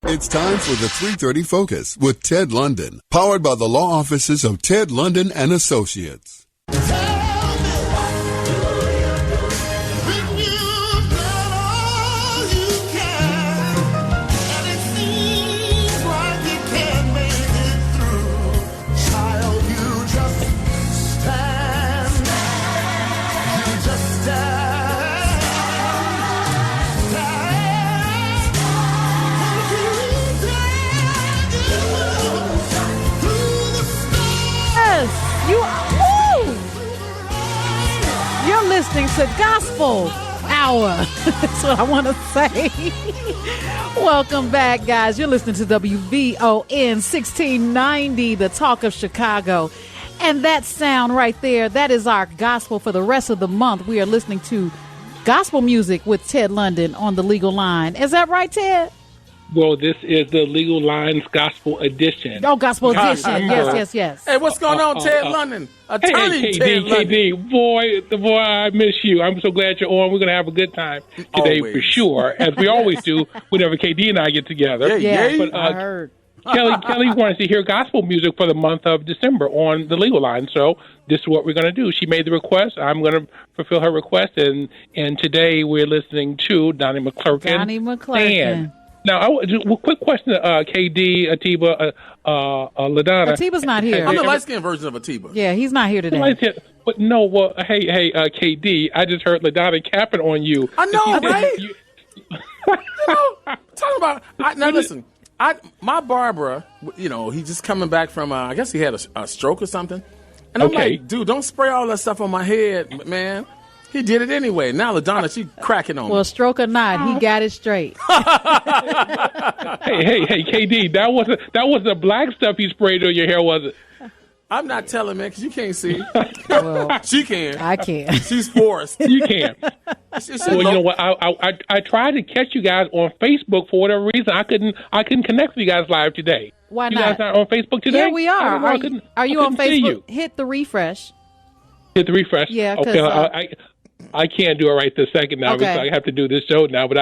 It's time for the 3:30 Focus with Ted London, powered by the law offices of Ted London and Associates. You're listening to Gospel Hour. That's what I want to say. Welcome back, guys. You're listening to WVON 1690, the talk of Chicago. And that sound right there, that is our gospel for the rest of the month. We are listening to gospel music with Ted London on the Legal Line. Is that right, Ted? Well, this is the Legal Lines Gospel Edition. Oh, Gospel Edition. Yes. Hey, what's going on, Ted London? Attorney Ted London. KD, boy, I miss you. I'm so glad you're on. We're going to have a good time today for sure, as we always do whenever KD and I get together. Yeah, but, I heard. Kelly wanted to hear gospel music for the month of December on the Legal Line, so this is what we're going to do. She made the request. I'm going to fulfill her request, and today we're listening to Donnie McClurkin. Now, quick question, KD, Atiba, LaDonna. Atiba's not here. I'm the light-skinned version of Atiba. Yeah, he's not here today. But no, hey, KD, I just heard LaDonna capping on you. I know, right? Talking about, now listen, my barber, he's just coming back from, I guess he had a stroke or something. And I'm like, dude, don't spray all that stuff on my head, man. He did it anyway. Now LaDonna, she cracking on me. Well, stroke or not, he got it straight. Hey, KD, that was the black stuff he sprayed on your hair, was it? I'm not telling, man, because you can't see. Well, she can. I can. She's forced. You can. Well, you know what? I tried to catch you guys on Facebook for whatever reason. I couldn't connect with you guys live today. Why not? You guys not on Facebook today? Yeah, we are. Are you on Facebook? Hit the refresh. Hit the refresh. Yeah. Okay. I can't do it right this second now because I have to do this show now. But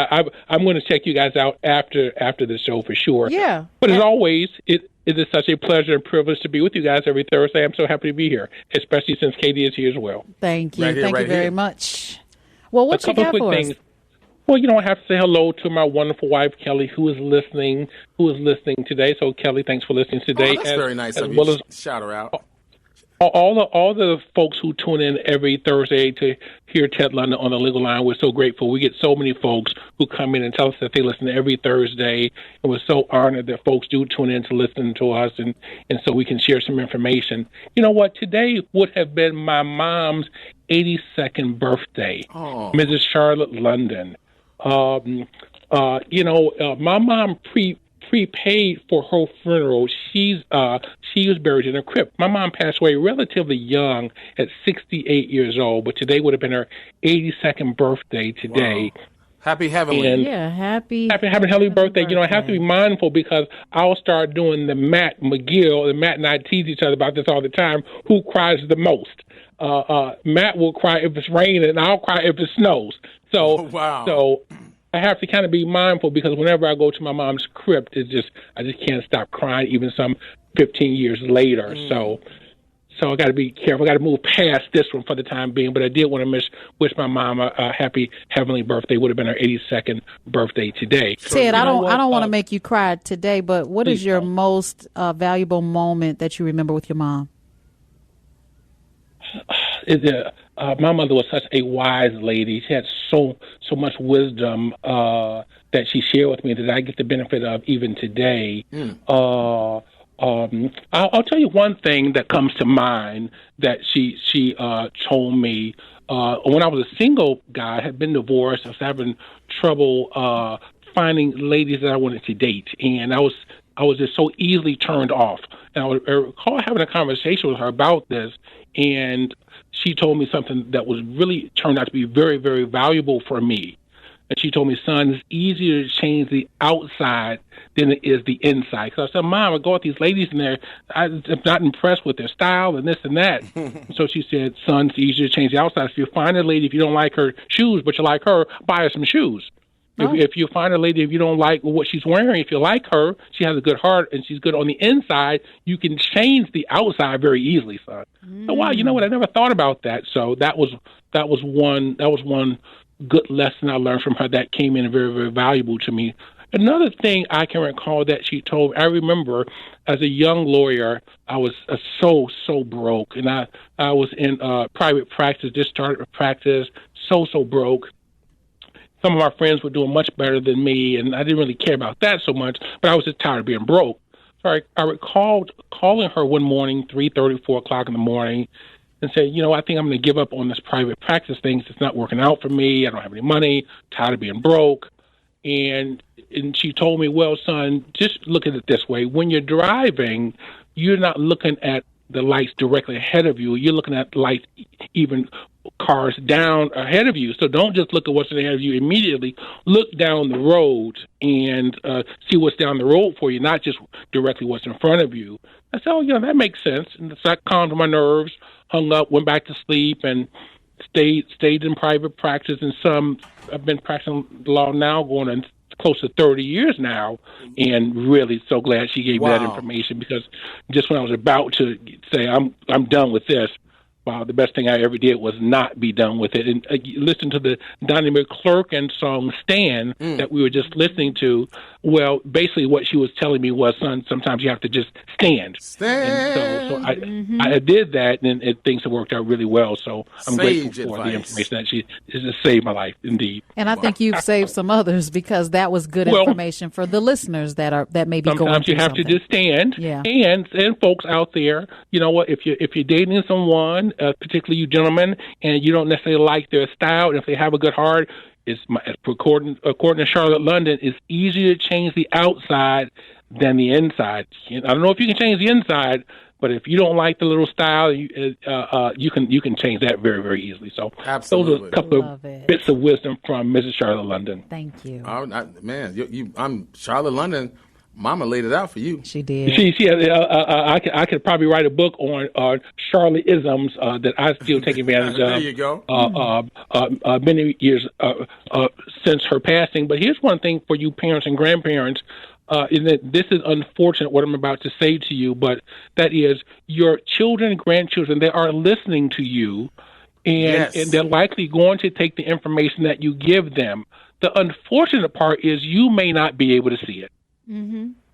I'm going to check you guys out after the show for sure. Yeah. But as always, it is such a pleasure and privilege to be with you guys every Thursday. I'm so happy to be here, especially since Katie is here as well. Thank you. Thank you very much. Well, what you got for us? Well, I have to say hello to my wonderful wife, Kelly, who is listening today. So, Kelly, thanks for listening today. Oh, that's very nice of you. Shout her out. All the folks who tune in every Thursday to hear Ted London on the Legal Line, we're so grateful. We get so many folks who come in and tell us that they listen every Thursday, and we're so honored that folks do tune in to listen to us, and so we can share some information. You know what? Today would have been my mom's 82nd birthday, Mrs. Charlotte London. My mom prepaid for her funeral. She was buried in a crypt. My mom passed away relatively young at 68 years old, but today would have been her 82nd birthday today. Wow. Happy heavenly. Happy heavenly birthday. I have to be mindful because I'll start doing the Matt McGill, and Matt and I tease each other about this all the time, who cries the most. Matt will cry if it's raining, and I'll cry if it snows. So I have to kind of be mindful because whenever I go to my mom's crypt, I just can't stop crying, even some 15 years later. So I got to be careful. I got to move past this one for the time being. But I did want to wish my mom a happy heavenly birthday. Would have been her 82nd birthday today. Ted, I don't want to make you cry today, but what is your most valuable moment that you remember with your mom? My mother was such a wise lady. She had so much wisdom that she shared with me that I get the benefit of even today. I'll tell you one thing that comes to mind that she told me when I was a single guy. I had been divorced. I was having trouble finding ladies that I wanted to date, and I was just so easily turned off. And I recall having a conversation with her about this, and she told me something that was really turned out to be very, very valuable for me. And she told me, son, it's easier to change the outside than it is the inside. Because I said, Mom, I go with these ladies in there, I'm not impressed with their style and this and that. So she said, son, it's easier to change the outside. If you find a lady, if you don't like her shoes, but you like her, buy her some shoes. If you find a lady, if you don't like what she's wearing, if you like her, she has a good heart and she's good on the inside, you can change the outside very easily, son. So, wow, you know what? I never thought about that. So that was one good lesson I learned from her that came in very, very valuable to me. Another thing I can recall that she told, I remember as a young lawyer, I was so broke, and I was in private practice, just started practice, so broke. Some of my friends were doing much better than me, and I didn't really care about that so much, but I was just tired of being broke. So I recalled calling her one morning, 3:30, 4 o'clock in the morning, and said, I think I'm going to give up on this private practice thing. It's not working out for me. I don't have any money, tired of being broke. And she told me, well, son, just look at it this way. When you're driving, you're not looking at the lights directly ahead of you. You're looking at lights, even cars down ahead of you. So don't just look at what's ahead of you immediately. Look down the road and see what's down the road for you, not just directly what's in front of you. I said, oh, that makes sense. And so that calmed my nerves, hung up, went back to sleep, and stayed in private practice. And I've been practicing law now going on close to 30 years now, and really so glad she gave me that information, because just when I was about to say I'm done with this, wow, the best thing I ever did was not be done with it. And listen to the Donnie McClurkin song "Stand" that we were just listening to. Well, basically what she was telling me was, son, sometimes you have to just stand. Stand. And so I did that, and things have worked out really well. So I'm grateful for the information that she has saved my life, indeed. And I think you've saved some others, because that was good information for the listeners that may be going through sometimes you have something. to just stand. Yeah. And folks out there, you know what? If you're dating someone, particularly you gentlemen, and you don't necessarily like their style, and if they have a good heart, according to Charlotte London, it's easier to change the outside than the inside. I don't know if you can change the inside, but if you don't like the little style, you can change that very, very easily. So absolutely. Those are a couple of bits of wisdom from Mrs. Charlotte London. Thank you. I'm Charlotte London. Mama laid it out for you. She did. I could probably write a book on Charlotte-isms that I still take advantage of. There you go. Many years since her passing. But here's one thing for you parents and grandparents. This is unfortunate what I'm about to say to you, but that is your children and grandchildren, they are listening to you, and they're likely going to take the information that you give them. The unfortunate part is you may not be able to see it.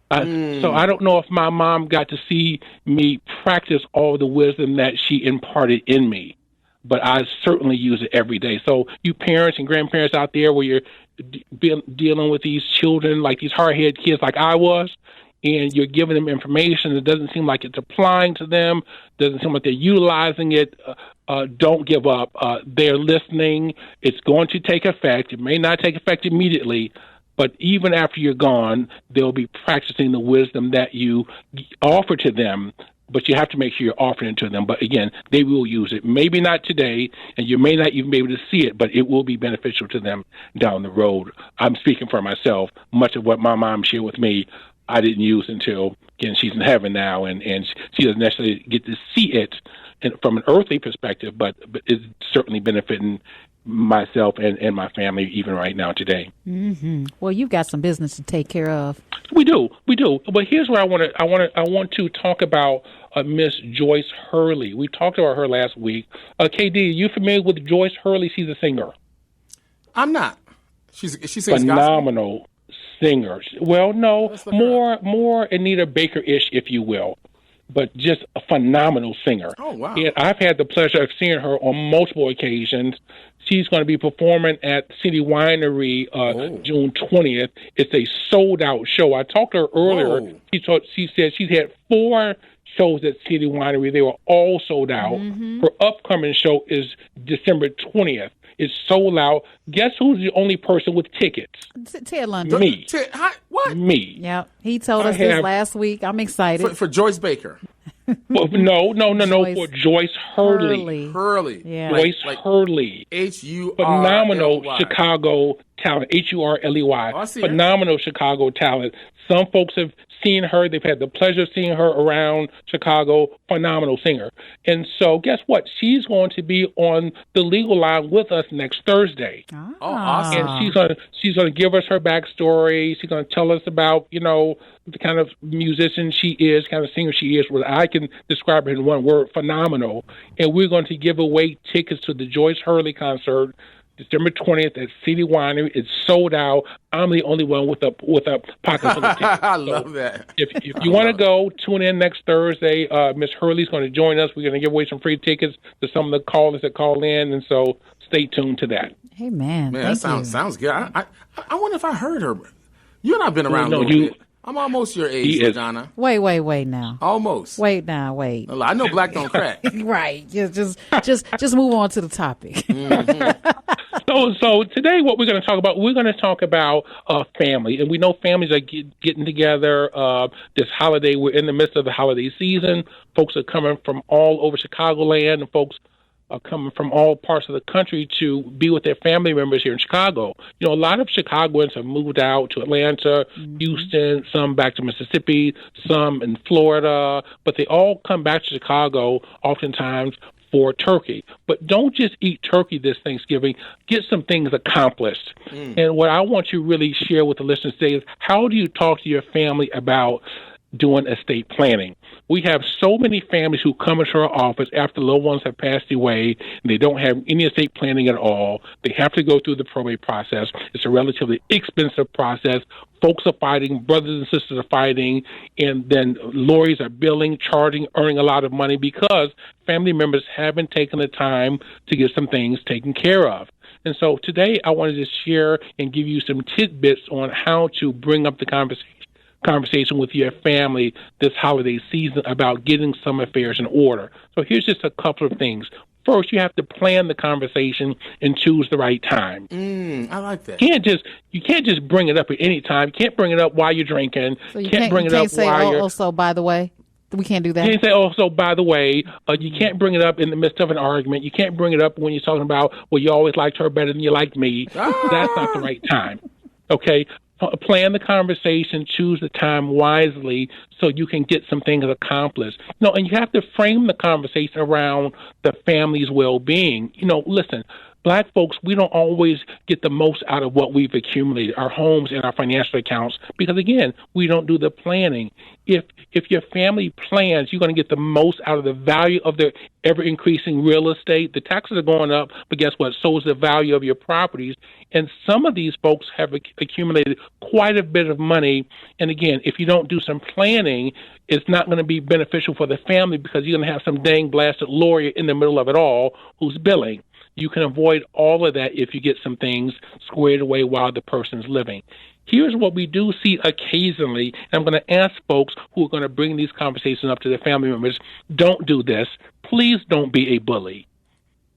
So I don't know if my mom got to see me practice all the wisdom that she imparted in me, but I certainly use it every day. So you parents and grandparents out there where you're dealing with these children, like these hard-headed kids like I was, and you're giving them information, it doesn't seem like it's applying to them, doesn't seem like they're utilizing it, don't give up. They're listening. It's going to take effect. It may not take effect immediately, but even after you're gone, they'll be practicing the wisdom that you offer to them, but you have to make sure you're offering it to them. But again, they will use it. Maybe not today, and you may not even be able to see it, but it will be beneficial to them down the road. I'm speaking for myself. Much of what my mom shared with me, I didn't use until, again, she's in heaven now, and she doesn't necessarily get to see it from an earthly perspective, but it's certainly benefiting myself and my family even right now today. Well, you've got some business to take care of. We do. But here's where I want to talk about Miss Joyce Hurley. We talked about her last week. KD, are you familiar with Joyce Hurley? She's a singer. I'm not. She sings phenomenal gospel? Singer. Well, no, more Anita Baker-ish, if you will, but just a phenomenal singer. Oh, wow. And I've had the pleasure of seeing her on multiple occasions. She's going to be performing at City Winery June 20th. It's a sold-out show. I talked to her earlier. She said she's had 4 shows at City Winery. They were all sold out. Her upcoming show is December 20th. It's sold out. Guess who's the only person with tickets? Ted London. Me. What? Me. Yeah, he told us this last week. I'm excited. For Joyce Baker. Well, no, for Joyce Hurley. Hurley. Yeah. Joyce Hurley. H-U-R-L-Y. Phenomenal Chicago talent. H-U-R-L-E-Y. I see Phenomenal Chicago talent. Some folks have seen her. They've had the pleasure of seeing her around Chicago. Phenomenal singer. And so guess what? She's going to be on the legal line with us next Thursday. Oh, awesome. And she's gonna give us her backstory. She's gonna tell us about, the kind of musician she is, kind of singer she is. Well, I can describe her in one word: phenomenal. And we're going to give away tickets to the Joyce Hurley concert, December 20th at City Winery. It's sold out. I'm the only one with a pocket full of tickets. I love that. If you want to go, tune in next Thursday. Miss Hurley's going to join us. We're going to give away some free tickets to some of the callers that call in, and so stay tuned to that. Hey, man. Man, that sounds good. I wonder if I heard her. You and I've been around a little bit. I'm almost your age, Donna. Wait now. Almost. Wait. I know black don't crack. Right. Just move on to the topic. Mm-hmm. So today, what we're going to talk about family, and we know families are getting together. This holiday, we're in the midst of the holiday season. Folks are coming from all over Chicagoland, and folks are coming from all parts of the country to be with their family members here in Chicago. A lot of Chicagoans have moved out to Atlanta, Houston, some back to Mississippi, some in Florida, but they all come back to Chicago oftentimes for turkey. But don't just eat turkey this Thanksgiving. Get some things accomplished. And what I want you to really share with the listeners today is, how do you talk to your family about doing estate planning? We have so many families who come into our office after loved ones have passed away, and they don't have any estate planning at all. They have to go through the probate process. It's a relatively expensive process. Folks are fighting, brothers and sisters are fighting, and then lawyers are billing, charging, earning a lot of money because family members haven't taken the time to get some things taken care of. And so today I wanted to share and give you some tidbits on how to bring up the conversation with your family this holiday season about getting some affairs in order. So here's just a couple of things. First, you have to plan the conversation and choose the right time. I like that. You can't just bring it up at any time. You can't bring it up while you're drinking. So you can't bring it up while you're... So by the way, we can't do that. You can't say, oh, so by the way, you can't bring it up in the midst of an argument. You can't bring it up when you're talking about, well, you always liked her better than you liked me. That's not the right time. Okay? Plan the conversation, choose the time wisely so you can get some things accomplished. And you have to frame the conversation around the family's well-being. Listen, Black folks, we don't always get the most out of what we've accumulated, our homes and our financial accounts, because, again, we don't do the planning. If your family plans, you're going to get the most out of the value of their ever-increasing real estate. The taxes are going up, but guess what? So is the value of your properties. And some of these folks have accumulated quite a bit of money. And, again, if you don't do some planning, it's not going to be beneficial for the family because you're going to have some dang blasted lawyer in the middle of it all who's billing. You can avoid all of that if you get some things squared away while the person's living. Here's what we do see occasionally, and I'm going to ask folks who are going to bring these conversations up to their family members, don't do this. Please don't be a bully.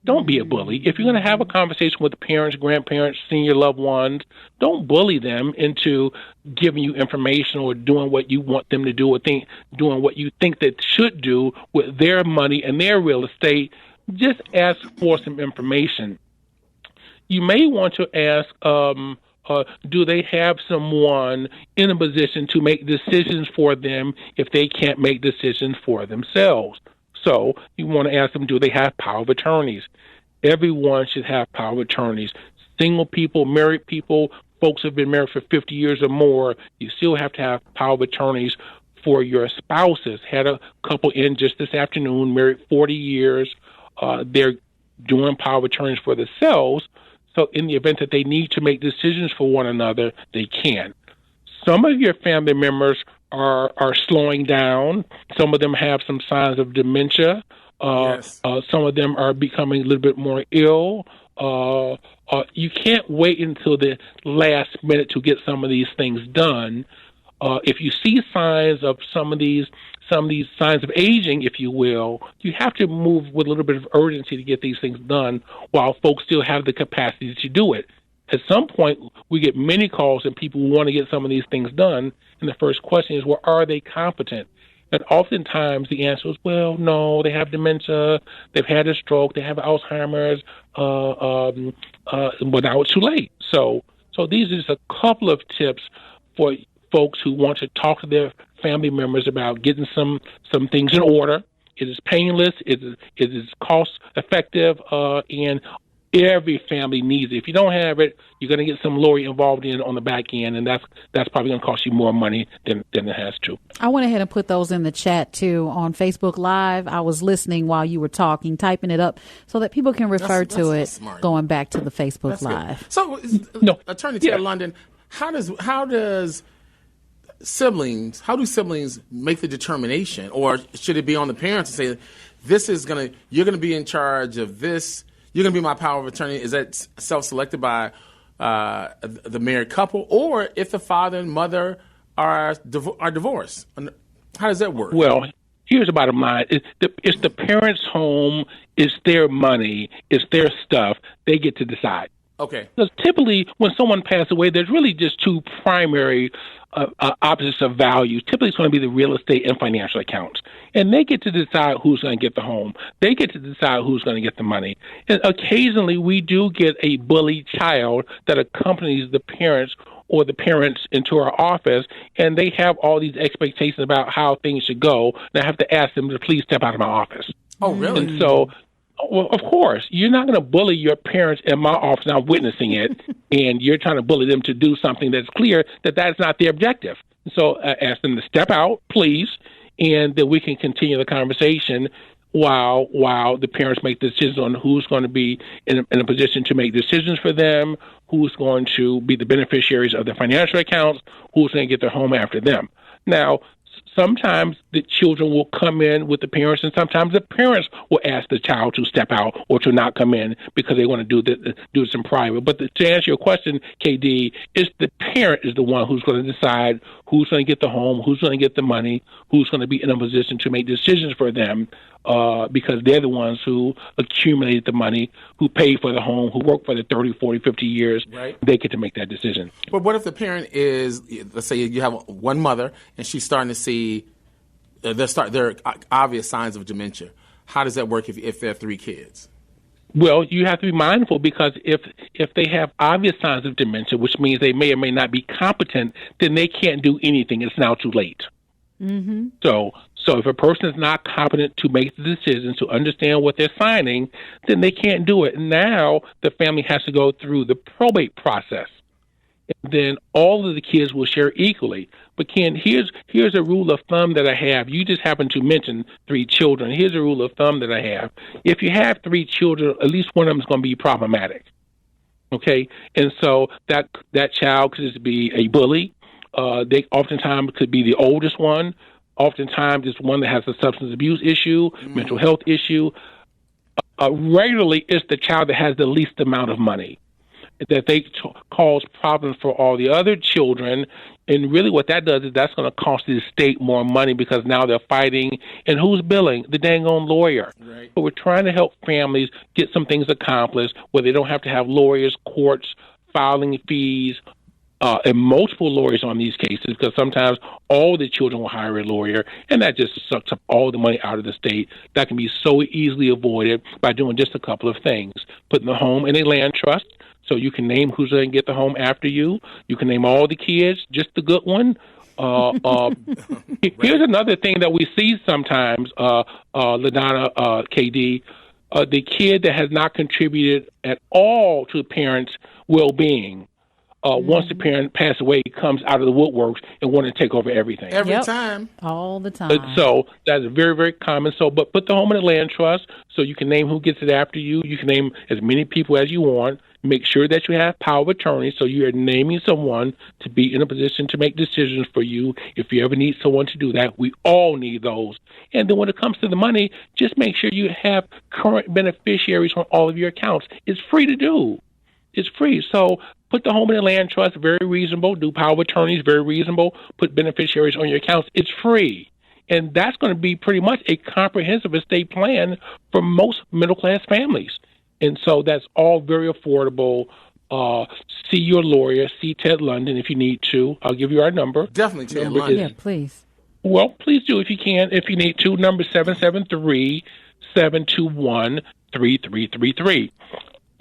Don't be a bully. If you're going to have a conversation with parents, grandparents, senior loved ones, don't bully them into giving you information or doing what you want them to do or doing what you think they should do with their money and their real estate. Just ask for some information. You may want to ask, do they have someone in a position to make decisions for them if they can't make decisions for themselves? So you want to ask them, do they have power of attorneys? Everyone should have power of attorneys. Single people, married people, folks who have been married for 50 years or more, you still have to have power of attorneys for your spouses. Had a couple in just this afternoon, married 40 years. They're doing power of attorneys for themselves. So in the event that they need to make decisions for one another, they can. Some of your family members are slowing down. Some of them have some signs of dementia. Yes. Some of them are becoming a little bit more ill. You can't wait until the last minute to get some of these things done. If you see signs of some of these signs of aging, if you will, you have to move with a little bit of urgency to get these things done while folks still have the capacity to do it. At some point, we get many calls and people want to get some of these things done, and the first question is, well, are they competent? And oftentimes the answer is, well, no, they have dementia, they've had a stroke, they have Alzheimer's, but now it's too late. So these are just a couple of tips for folks who want to talk to their family members about getting some things in order. It is painless. It is cost effective, and every family needs it. If you don't have it, you're going to get some lawyer involved in on the back end, and that's probably going to cost you more money than it has to. I went ahead and put those in the chat too on Facebook Live. I was listening while you were talking, typing it up so that people can refer to it going back to the Facebook Live. Good. So, Attorney Ted London, how do siblings make the determination, or should it be on the parents to say, you're gonna be in charge of this? You're going to be my power of attorney. Is that self-selected by the married couple, or if the father and mother are divorced? How does that work? Well, here's the bottom line: it's the parents' home, it's their money, it's their stuff. They get to decide. Okay. Because typically, when someone passes away, there's really just two primary opposites of value. Typically, it's going to be the real estate and financial accounts. And they get to decide who's going to get the home. They get to decide who's going to get the money. And occasionally, we do get a bullied child that accompanies the parents or the parents into our office, and they have all these expectations about how things should go, and I have to ask them to please step out of my office. Oh, really? And so, well, of course, you're not going to bully your parents in my office, and I'm witnessing it, and you're trying to bully them to do something that's clear that is not their objective. So I ask them to step out, please, and then we can continue the conversation while the parents make decisions on who's going to be in a position to make decisions for them, who's going to be the beneficiaries of the financial accounts, who's going to get their home after them. Now, sometimes the children will come in with the parents, and sometimes the parents will ask the child to step out or to not come in because they want to do this in private. But to answer your question, KD, it's the parent is the one who's going to decide who's going to get the home, who's going to get the money, who's going to be in a position to make decisions for them, because they're the ones who accumulated the money, who paid for the home, who worked for the 30, 40, 50 years. Right. They get to make that decision. But what if the parent is, let's say you have one mother and she's starting to see there are obvious signs of dementia. How does that work if there are three kids? Well, you have to be mindful, because if they have obvious signs of dementia, which means they may or may not be competent, then they can't do anything. It's now too late. Mm-hmm. So if a person is not competent to make the decisions, to understand what they're signing, then they can't do it. Now the family has to go through the probate process. And then all of the kids will share equally. But Ken, here's a rule of thumb that I have. You just happened to mention three children. Here's a rule of thumb that I have. If you have three children, at least one of them is going to be problematic. Okay? And so that child could just be a bully. They oftentimes could be the oldest one. Oftentimes it's one that has a substance abuse issue, mental health issue. Regularly, it's the child that has the least amount of money, that they cause problems for all the other children. And really what that does is that's going to cost the state more money, because now they're fighting. And who's billing? The dang on lawyer. Right. But we're trying to help families get some things accomplished where they don't have to have lawyers, courts, filing fees, and multiple lawyers on these cases, because sometimes all the children will hire a lawyer, and that just sucks up all the money out of the state. That can be so easily avoided by doing just a couple of things. Putting the home in a land trust, so you can name who's going to get the home after you. You can name all the kids, just the good one. Here's another thing that we see sometimes, LaDonna, KD, the kid that has not contributed at all to the parents' well-being. Once the parent passes away, he comes out of the woodworks and want to take over everything. Every time. All the time. So that's very, very common. So, but put the home in a land trust so you can name who gets it after you. You can name as many people as you want. Make sure that you have power of attorney, so you're naming someone to be in a position to make decisions for you. If you ever need someone to do that, we all need those. And then when it comes to the money, just make sure you have current beneficiaries on all of your accounts. It's free to do. It's free. So put the home in a land trust, very reasonable. Do power of attorneys, very reasonable. Put beneficiaries on your accounts. It's free. And that's going to be pretty much a comprehensive estate plan for most middle-class families. And so that's all very affordable. See your lawyer, see Ted London if you need to. I'll give you our number. Definitely Ted London. Yeah, please. Well, please do if you can, if you need to. Number 773-721-3333.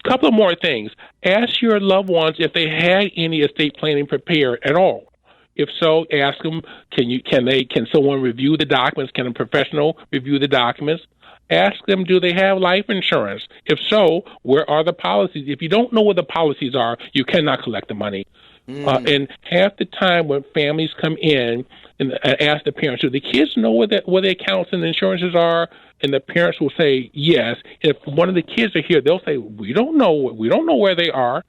Couple of more things. Ask your loved ones if they had any estate planning prepared at all. If so, ask them, can someone review the documents? Can a professional review the documents? Ask them, do they have life insurance? If so, where are the policies? If you don't know where the policies are, you cannot collect the money. And half the time when families come in and ask the parents, do the kids know where the accounts and the insurances are? And the parents will say yes. If one of the kids are here, they'll say, we don't know where they are.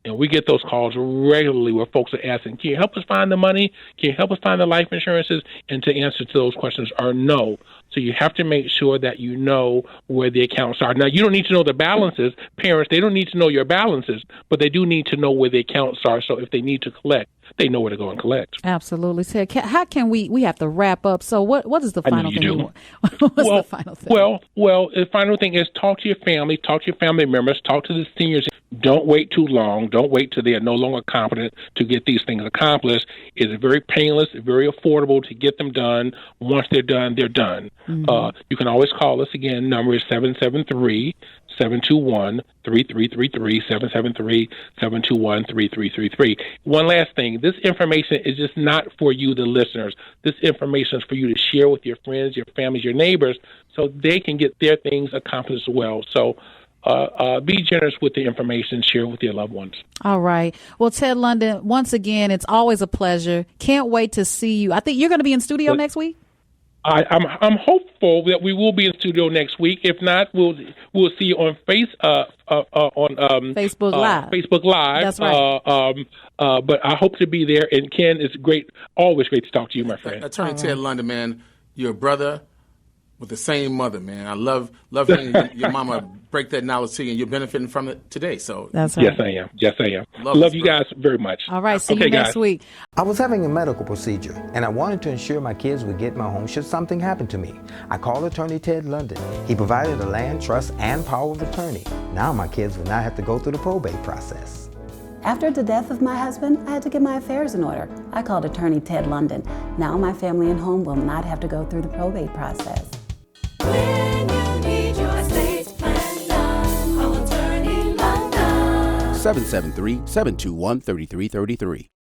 And we get those calls regularly where folks are asking, can you help us find the money? Can you help us find the life insurances? And the answer to those questions are no. So you have to make sure that you know where the accounts are. Now, you don't need to know the balances. Parents, they don't need to know your balances, but they do need to know where the accounts are. So if they need to collect, they know where to go and collect. Absolutely. Ted, how can we have to wrap up? So what is the final thing you want? What's the final thing? Well, the final thing is talk to your family, talk to your family members, talk to the seniors. Don't wait too long. Don't wait till they are no longer competent to get these things accomplished. It's very painless, very affordable to get them done. Once they're done, they're done. Mm-hmm. You can always call us again. Number is 773-721-3333, 773-721-3333. One last thing. This information is just not for you, the listeners. This information is for you to share with your friends, your families, your neighbors, so they can get their things accomplished as well. So be generous with the information, share it with your loved ones. All right. Well, Ted London, once again, it's always a pleasure. Can't wait to see you. I think you're going to be in studio next week. I'm hopeful that we will be in studio next week. If not, we'll see you on Facebook Live. Facebook Live. That's right. But I hope to be there. And Ken, it's always great to talk to you, my friend. Attorney Ted London, man, you're a brother with the same mother, man. I love hearing your mama break that knowledge to you, and you're benefiting from it today. So that's right. Yes, I am. Love you guys very much. All right, see you next week. I was having a medical procedure, and I wanted to ensure my kids would get my home should something happen to me. I called attorney Ted London. He provided a land trust and power of attorney. Now my kids would not have to go through the probate process. After the death of my husband, I had to get my affairs in order. I called attorney Ted London. Now my family and home will not have to go through the probate process. When you need your estate plan done, call attorney London. 773-721-3333.